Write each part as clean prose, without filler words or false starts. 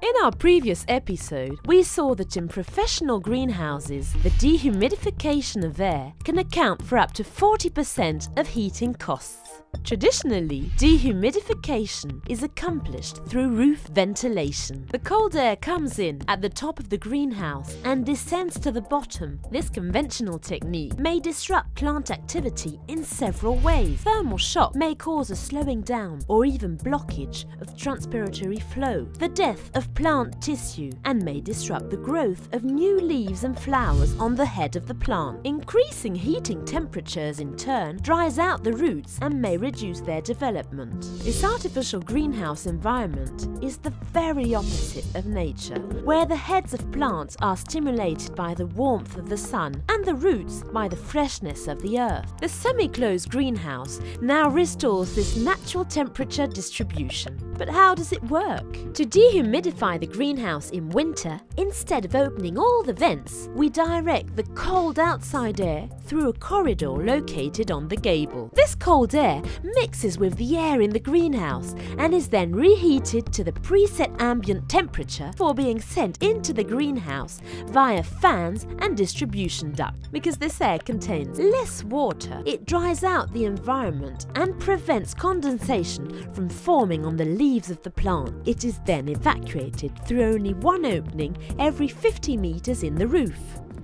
In our previous episode, we saw that in professional greenhouses, the dehumidification of air can account for up to 40% of heating costs. Traditionally, dehumidification is accomplished through roof ventilation. The cold air comes in at the top of the greenhouse and descends to the bottom. This conventional technique may disrupt plant activity in several ways. Thermal shock may cause a slowing down or even blockage of transpiratory flow, the death of plant tissue, and may disrupt the growth of new leaves and flowers on the head of the plant. Increasing heating temperatures in turn dries out the roots and may reduce their development. This artificial greenhouse environment is the very opposite of nature, where the heads of plants are stimulated by the warmth of the sun and the roots by the freshness of the earth. The semi-closed greenhouse now restores this natural temperature distribution. But how does it work? To dehumidify the greenhouse in winter, instead of opening all the vents, we direct the cold outside air through a corridor located on the gable. This cold air mixes with the air in the greenhouse and is then reheated to the preset ambient temperature for being sent into the greenhouse via fans and distribution duct. Because this air contains less water, it dries out the environment and prevents condensation from forming on the leaves of the plant. It is then evacuated through only one opening every 50 meters in the roof.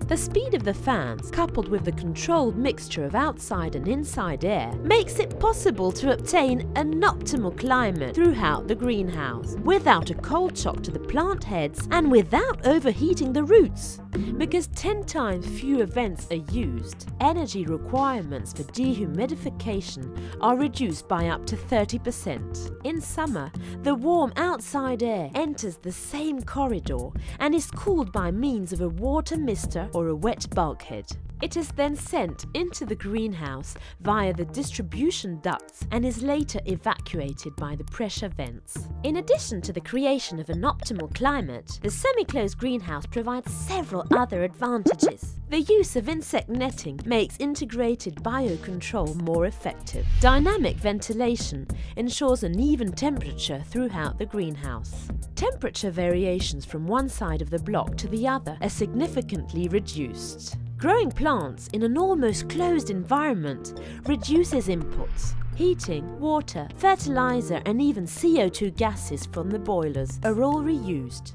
The speed of the fans, coupled with the controlled mixture of outside and inside air, makes it possible to obtain an optimal climate throughout the greenhouse, without a cold shock to the plant heads and without overheating the roots. Because 10 times fewer vents are used, energy requirements for dehumidification are reduced by up to 30%. In summer, the warm outside air enters the same corridor and is cooled by means of a water mister or a wet bulkhead. It is then sent into the greenhouse via the distribution ducts and is later evacuated by the pressure vents. In addition to the creation of an optimal climate, the semi-closed greenhouse provides several other advantages. The use of insect netting makes integrated biocontrol more effective. Dynamic ventilation ensures an even temperature throughout the greenhouse. Temperature variations from one side of the block to the other are significantly reduced. Growing plants in an almost closed environment reduces inputs. Heating, water, fertilizer and even CO2 gases from the boilers are all reused.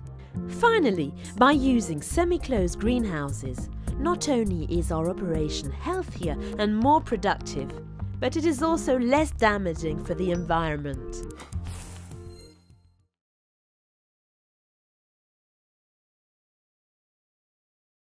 Finally, by using semi-closed greenhouses, not only is our operation healthier and more productive, but it is also less damaging for the environment.